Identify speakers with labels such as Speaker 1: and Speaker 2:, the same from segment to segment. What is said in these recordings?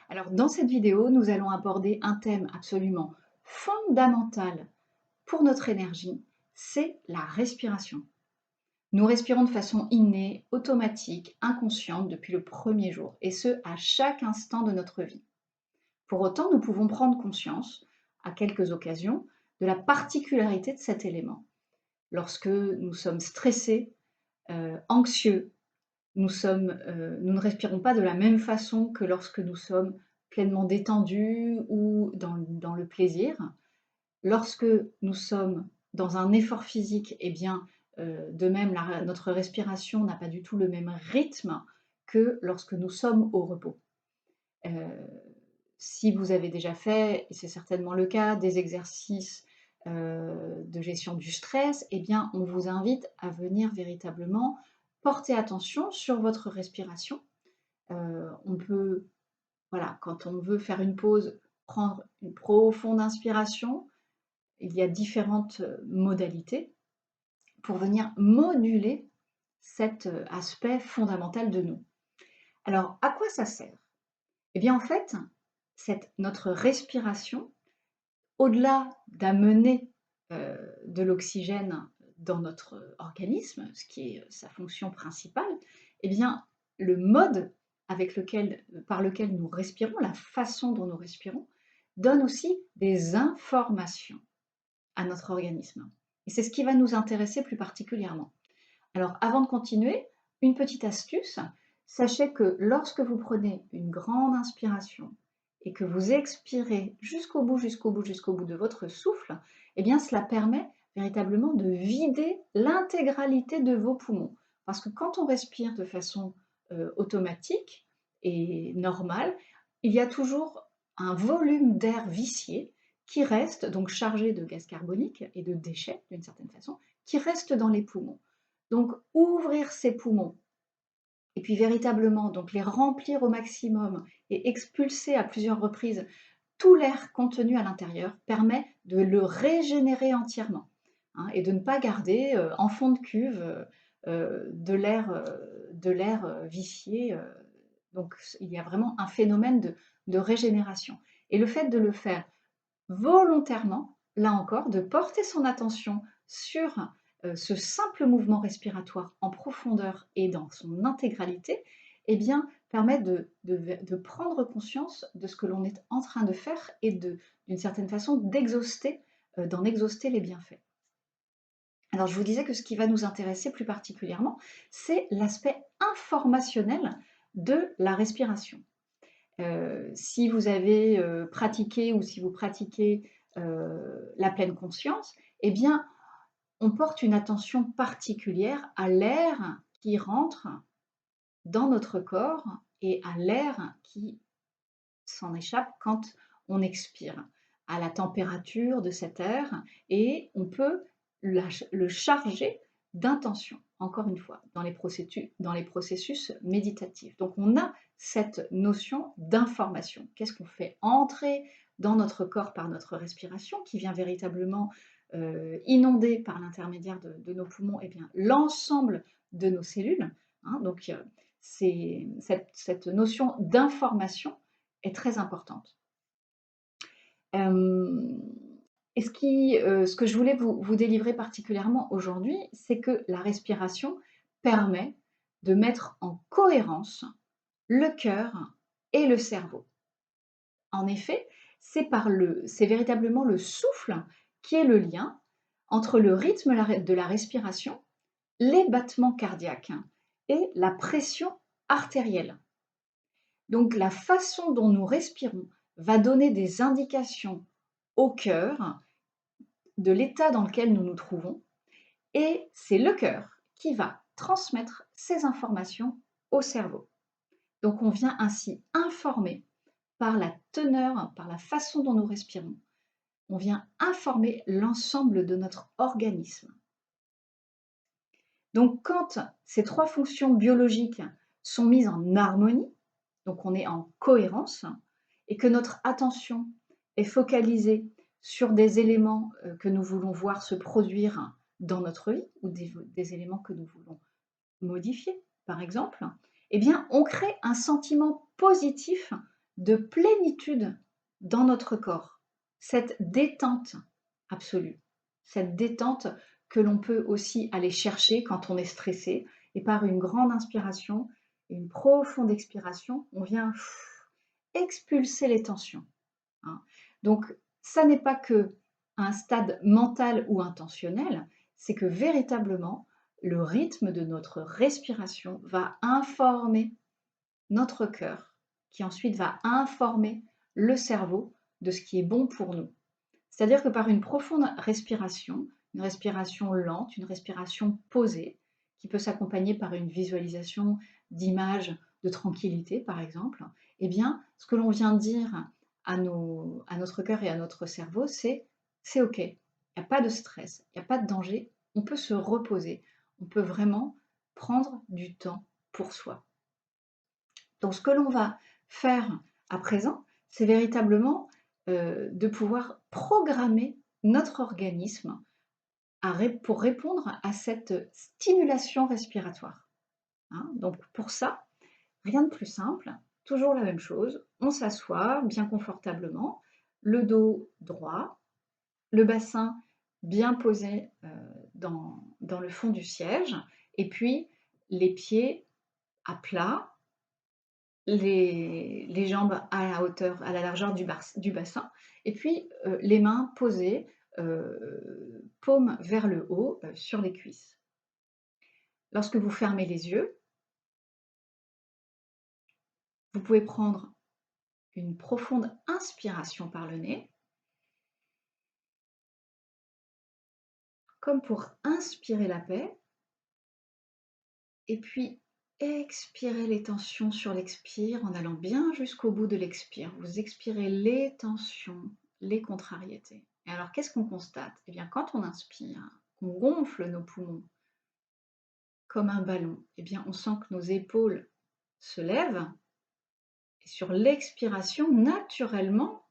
Speaker 1: Alors, dans cette vidéo, nous allons aborder un thème absolument fondamental pour notre énergie, c'est la respiration. Nous respirons de façon innée, automatique, inconsciente depuis le premier jour, et ce, à chaque instant de notre vie. Pour autant, nous pouvons prendre conscience, à quelques occasions, de la particularité de cet élément. Lorsque nous sommes stressés, anxieux, nous ne respirons pas de la même façon que lorsque nous sommes pleinement détendus ou dans le plaisir. Lorsque nous sommes dans un effort physique, eh bien, de même, notre respiration n'a pas du tout le même rythme que lorsque nous sommes au repos. Heu, Si vous avez déjà fait, et c'est certainement le cas, des exercices, de gestion du stress, eh bien, on vous invite à venir véritablement porter attention sur votre respiration. On peut, voilà, quand on veut faire une pause, prendre une profonde inspiration. Il y a différentes, modalités pour venir moduler cet, aspect fondamental de nous. Alors, à quoi ça sert? Eh bien, en fait, notre respiration, au-delà d'amener, de l'oxygène dans notre organisme, ce qui est, sa fonction principale, eh bien, le mode par lequel nous respirons, la façon dont nous respirons, donne aussi des informations à notre organisme. Et c'est ce qui va nous intéresser plus particulièrement. Alors, avant de continuer, une petite astuce. Sachez que lorsque vous prenez une grande inspiration et que vous expirez jusqu'au bout, jusqu'au bout, jusqu'au bout de votre souffle, eh bien, cela permet véritablement de vider l'intégralité de vos poumons. Parce que quand on respire de façon automatique et normale, il y a toujours un volume d'air vicié qui reste, donc chargé de gaz carbonique et de déchets d'une certaine façon, qui reste dans les poumons. Donc ouvrir ses poumons et puis véritablement donc les remplir au maximum et expulser à plusieurs reprises tout l'air contenu à l'intérieur permet de le régénérer entièrement, hein, et de ne pas garder, en fond de cuve, de l'air, vicié, donc il y a vraiment un phénomène de régénération et le fait de le faire volontairement, là encore, de porter son attention sur, ce simple mouvement respiratoire en profondeur et dans son intégralité, eh bien, permet de prendre conscience de ce que l'on est en train de faire et d'une certaine façon, d'en exhauster les bienfaits. Alors, je vous disais que ce qui va nous intéresser plus particulièrement, c'est l'aspect informationnel de la respiration. Si vous avez, pratiqué ou si vous pratiquez, la pleine conscience, eh bien, on porte une attention particulière à l'air qui rentre dans notre corps et à l'air qui s'en échappe quand on expire, à la température de cet air et on peut le charger d'intention, encore une fois, dans les processus méditatifs. Donc on a cette notion d'information. Qu'est-ce qu'on fait entrer dans notre corps par notre respiration qui vient véritablement inonder par l'intermédiaire de nos poumons eh bien, l'ensemble de nos cellules, hein, donc c'est cette notion d'information est très importante. Hem et ce que je voulais vous délivrer particulièrement aujourd'hui, c'est que la respiration permet de mettre en cohérence le cœur et le cerveau. En effet, c'est véritablement le souffle qui est le lien entre le rythme de la respiration, les battements cardiaques et la pression artérielle. Donc la façon dont nous respirons va donner des indications au cœur de l'état dans lequel nous nous trouvons et c'est le cœur qui va transmettre ces informations au cerveau. Donc on vient ainsi informer par la teneur, par la façon dont nous respirons, on vient informer l'ensemble de notre organisme. Donc quand ces trois fonctions biologiques sont mises en harmonie, donc on est en cohérence et que notre attention est focalisée sur des éléments, que nous voulons voir se produire dans notre vie ou des éléments que nous voulons modifier, par exemple, eh bien, on crée un sentiment positif de plénitude dans notre corps, cette détente absolue, cette détente que l'on peut aussi aller chercher quand on est stressé et par une grande inspiration et une profonde expiration, on vient expulser les tensions, hein. Donc ça n'est pas que un stade mental ou intentionnel, c'est que véritablement le rythme de notre respiration va informer notre cœur, qui ensuite va informer le cerveau de ce qui est bon pour nous. C'est-à-dire que par une profonde respiration, une respiration lente, une respiration posée, qui peut s'accompagner par une visualisation d'images de tranquillité, par exemple, eh bien, ce que l'on vient dire à notre cœur et à notre cerveau, c'est OK, il n'y a pas de stress, il n'y a pas de danger, on peut se reposer, on peut vraiment prendre du temps pour soi. Donc ce que l'on va faire à présent, c'est véritablement de pouvoir programmer notre organisme pour répondre à cette stimulation respiratoire, hein. Donc pour ça, rien de plus simple, toujours la même chose, on s'assoit bien confortablement, le dos droit, le bassin bien posé dans le fond du siège, et puis les pieds à plat, les jambes à la hauteur, à la largeur du bassin, et puis les mains posées, paume vers le haut, sur les cuisses. Lorsque vous fermez les yeux, vous pouvez prendre une profonde inspiration par le nez, comme pour inspirer la paix, et puis expirer les tensions sur l'expire en allant bien jusqu'au bout de l'expire. Vous expirez les tensions, les contrariétés. Et alors, qu'est-ce qu'on constate? Eh bien, quand on inspire, qu'on gonfle nos poumons comme un ballon, eh bien, on sent que nos épaules se lèvent. Et sur l'expiration, naturellement,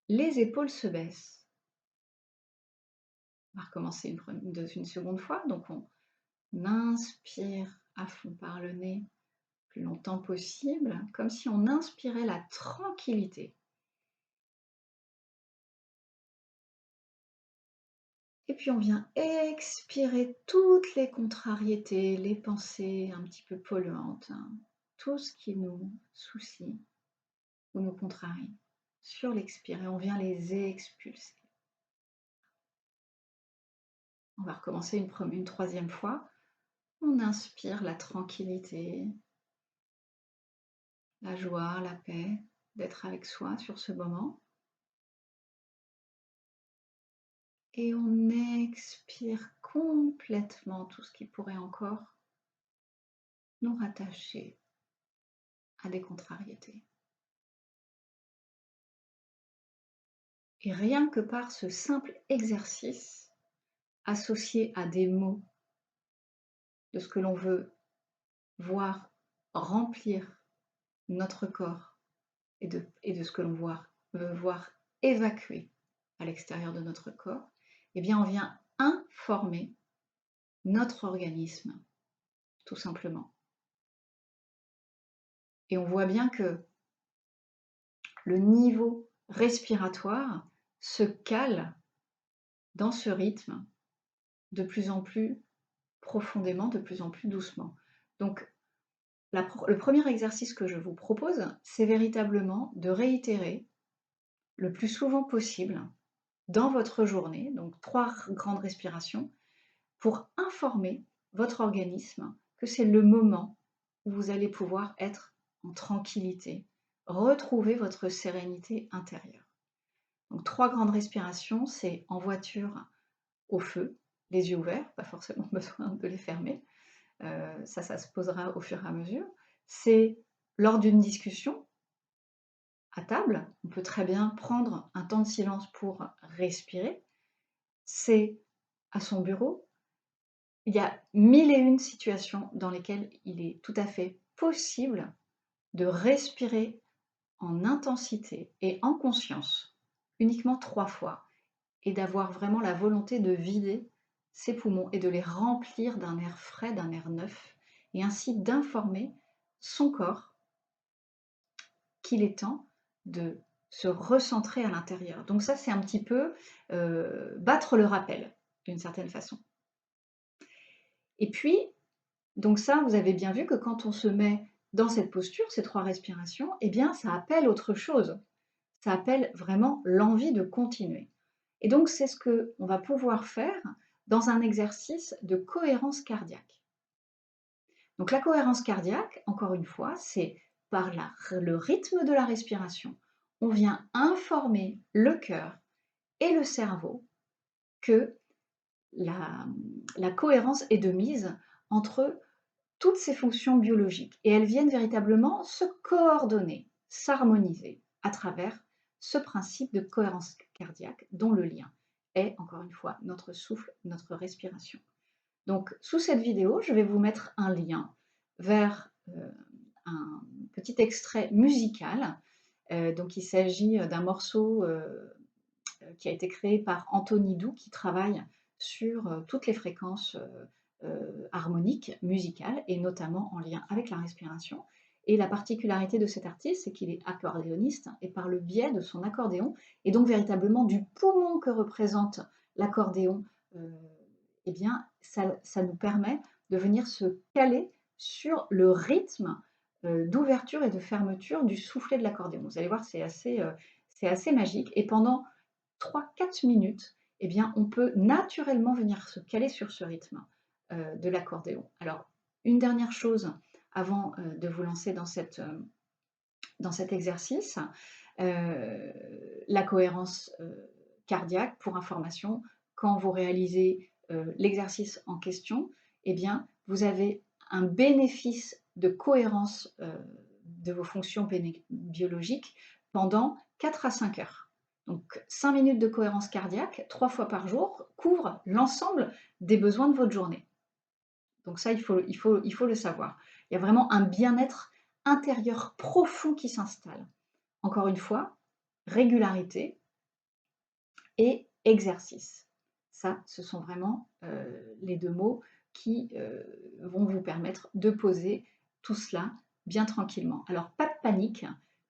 Speaker 1: les épaules se baissent. On va recommencer une seconde fois. Donc, on inspire à fond par le nez, plus longtemps possible, comme si on inspirait la tranquillité. Et puis on vient expirer toutes les contrariétés, les pensées un petit peu polluantes, hein, tout ce qui nous soucie ou nous contrarie. Sur l'expire, et on vient les expulser. On va recommencer une troisième fois. On inspire la tranquillité, la joie, la paix, d'être avec soi sur ce moment. Et on expire complètement tout ce qui pourrait encore nous rattacher à des contrariétés. Et rien que par ce simple exercice, associé à des mots de ce que l'on veut voir remplir notre corps et de ce que l'on veut voir évacuer à l'extérieur de notre corps, eh bien on vient informer notre organisme, tout simplement. Et on voit bien que le niveau respiratoire se cale dans ce rythme de plus en plus profondément, de plus en plus doucement. Donc, le premier exercice que je vous propose, c'est véritablement de réitérer le plus souvent possible dans votre journée, donc 3 grandes respirations, pour informer votre organisme que c'est le moment où vous allez pouvoir être en tranquillité, retrouver votre sérénité intérieure. Donc 3 grandes respirations, c'est en voiture au feu, les yeux ouverts, pas forcément besoin de les fermer. Ça se posera au fur et à mesure. C'est lors d'une discussion à table, on peut très bien prendre un temps de silence pour respirer. C'est à son bureau. Il y a 1001 situations dans lesquelles il est tout à fait possible de respirer en intensité et en conscience, uniquement 3 fois, et d'avoir vraiment la volonté de vider ses poumons et de les remplir d'un air frais, d'un air neuf, et ainsi d'informer son corps qu'il est temps de se recentrer à l'intérieur. Donc ça, c'est un petit peu battre le rappel, d'une certaine façon. Et puis, donc ça, vous avez bien vu que quand on se met dans cette posture, ces 3 respirations, eh bien, ça appelle autre chose. Ça appelle vraiment l'envie de continuer. Et donc, c'est ce qu'on va pouvoir faire dans un exercice de cohérence cardiaque. Donc, la cohérence cardiaque, encore une fois, c'est par le rythme de la respiration, on vient informer le cœur et le cerveau que la cohérence est de mise entre toutes ces fonctions biologiques et elles viennent véritablement se coordonner, s'harmoniser à travers ce principe de cohérence cardiaque dont le lien est, encore une fois, notre souffle, notre respiration. Donc, sous cette vidéo, je vais vous mettre un lien vers un petit extrait musical. Donc, il s'agit d'un morceau qui a été créé par Anthony Dou, qui travaille sur toutes les fréquences harmoniques, musicales, et notamment en lien avec la respiration. Et la particularité de cet artiste, c'est qu'il est accordéoniste, et par le biais de son accordéon, et donc véritablement du poumon que représente l'accordéon, eh bien, ça nous permet de venir se caler sur le rythme d'ouverture et de fermeture du soufflet de l'accordéon. Vous allez voir, c'est assez magique. Et pendant 3-4 minutes, eh bien, on peut naturellement venir se caler sur ce rythme de l'accordéon. Alors, une dernière chose avant de vous lancer dans cet exercice, la cohérence cardiaque, pour information, quand vous réalisez l'exercice en question, eh bien, vous avez un bénéfice de cohérence de vos fonctions biologiques pendant 4 à 5 heures. Donc 5 minutes de cohérence cardiaque, 3 fois par jour, couvre l'ensemble des besoins de votre journée. Donc ça, il faut le savoir. Il y a vraiment un bien-être intérieur profond qui s'installe. Encore une fois, régularité et exercice. Ça, ce sont vraiment les 2 mots qui vont vous permettre de poser tout cela bien tranquillement. Alors, pas de panique,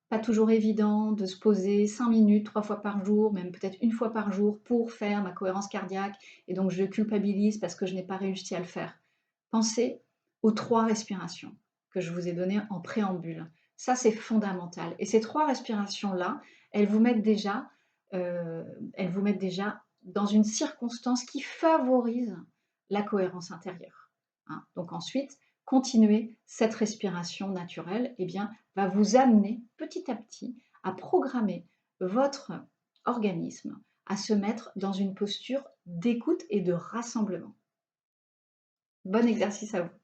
Speaker 1: pas toujours évident de se poser 5 minutes, 3 fois par jour, même peut-être 1 fois par jour pour faire ma cohérence cardiaque et donc je culpabilise parce que je n'ai pas réussi à le faire. Pensez aux 3 respirations que je vous ai données en préambule. Ça, c'est fondamental. Et ces 3 respirations-là, elles vous mettent déjà dans une circonstance qui favorise la cohérence intérieure. Hein. Donc ensuite, continuer cette respiration naturelle va vous amener petit à petit à programmer votre organisme à se mettre dans une posture d'écoute et de rassemblement. Bon exercice à vous.